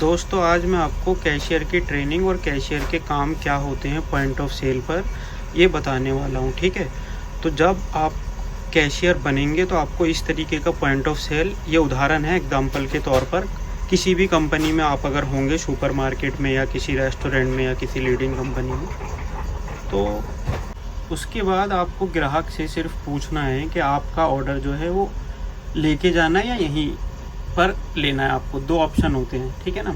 दोस्तों आज मैं आपको कैशियर की ट्रेनिंग और कैशियर के काम क्या होते हैं पॉइंट ऑफ सेल पर ये बताने वाला हूँ। ठीक है, तो जब आप कैशियर बनेंगे तो आपको इस तरीके का पॉइंट ऑफ सेल, ये उदाहरण है एग्जांपल के तौर पर, किसी भी कंपनी में आप अगर होंगे, सुपरमार्केट में या किसी रेस्टोरेंट में या किसी लीडिंग कंपनी में, तो उसके बाद आपको ग्राहक से सिर्फ पूछना है कि आपका ऑर्डर जो है वो लेके जाना है या यहीं पर लेना है। आपको दो ऑप्शन होते हैं, ठीक है ना,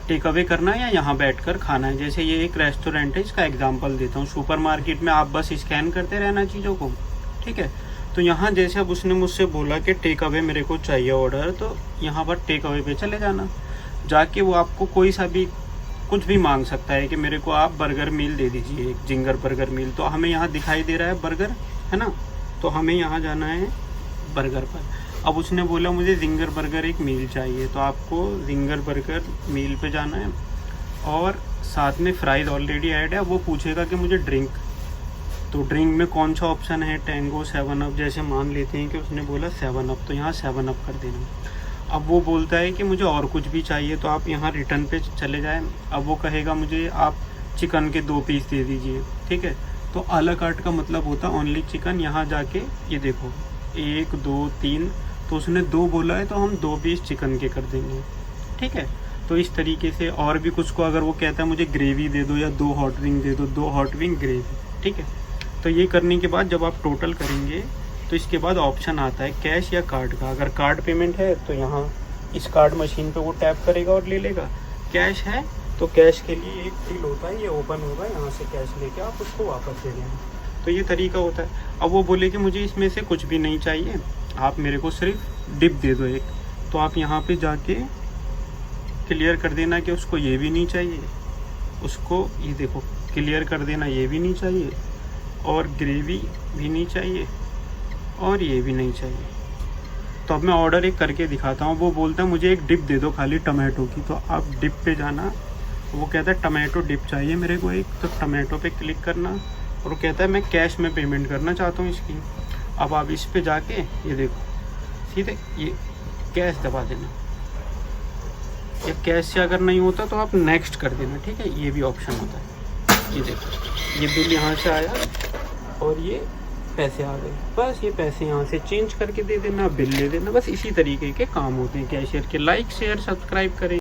टेक अवे करना है या यहाँ बैठकर खाना है। जैसे ये एक रेस्टोरेंट है, इसका एग्जांपल देता हूँ। सुपरमार्केट में आप बस स्कैन करते रहना चीज़ों को, ठीक है। तो यहाँ जैसे अब उसने मुझसे बोला कि टेक अवे मेरे को चाहिए ऑर्डर, तो यहाँ पर टेक अवे पे चले जाना। जाके वो आपको कोई सा भी कुछ भी मांग सकता है कि मेरे को आप बर्गर मील दे दीजिए, एक जिंगर बर्गर मील। तो हमें यहाँ दिखाई दे रहा है बर्गर, है ना, तो हमें यहाँ जाना है बर्गर पर। अब उसने बोला मुझे जिंगर बर्गर एक मील चाहिए, तो आपको जिंगर बर्गर मील पे जाना है और साथ में फ्राइज़ ऑलरेडी ऐड है। वो पूछेगा कि मुझे ड्रिंक, तो ड्रिंक में कौन सा ऑप्शन है, टैंगो, 7 अप। जैसे मान लेते हैं कि उसने बोला 7 अप, तो यहाँ 7 अप कर देना। अब वो बोलता है कि मुझे और कुछ भी चाहिए, तो आप यहाँ रिटर्न पे चले जाएं। अब वो कहेगा मुझे आप चिकन के 2 पीस दे दीजिए, ठीक है। तो आ ला कार्ट का मतलब होता है ओनली चिकन। यहाँ जाके ये देखो 1 2 3, तो उसने 2 बोला है तो हम 2 पीस चिकन के कर देंगे, ठीक है। तो इस तरीके से और भी कुछ को अगर वो कहता है मुझे ग्रेवी दे दो या 2 हॉट विंग दे दो, 2 हॉट विंग ग्रेवी, ठीक है। तो ये करने के बाद जब आप टोटल करेंगे तो इसके बाद ऑप्शन आता है कैश या कार्ड का। अगर कार्ड पेमेंट है तो यहाँ इस कार्ड मशीन पे वो टैप करेगा और ले लेगा। कैश है तो कैश के लिए एक बिल होता है, ये ओपन होगा, यहाँ से कैश लेके आप उसको वापस दे देंगे। तो ये तरीका होता है। अब वो बोले कि मुझे इसमें से कुछ भी नहीं चाहिए, आप मेरे को सिर्फ डिप दे दो एक, तो आप यहाँ पे जाके क्लियर कर देना कि उसको ये भी नहीं चाहिए, उसको ये देखो क्लियर कर देना ये भी नहीं चाहिए, और ग्रेवी भी नहीं चाहिए, और ये भी नहीं चाहिए। तो अब मैं ऑर्डर एक करके दिखाता हूँ। वो बोलता है मुझे एक डिप दे दो खाली टमाटो की, तो आप डिप पे जाना। वो कहता है टमाटो डिप चाहिए मेरे को एक, तो टमाटो पे क्लिक करना, और वो कहता है मैं कैश में पेमेंट करना चाहता हूँ इसकी। अब आप इस पे जाके ये देखो सीधे ये कैश दबा देना, या कैश से अगर नहीं होता तो आप नेक्स्ट कर देना, ठीक है। ये भी ऑप्शन होता है। ये देखो ये बिल यहाँ से आया और ये पैसे आ गए, बस ये पैसे यहाँ से चेंज करके दे देना, बिल ले देना। बस इसी तरीके के काम होते हैं कैशियर के। लाइक शेयर सब्सक्राइब करें।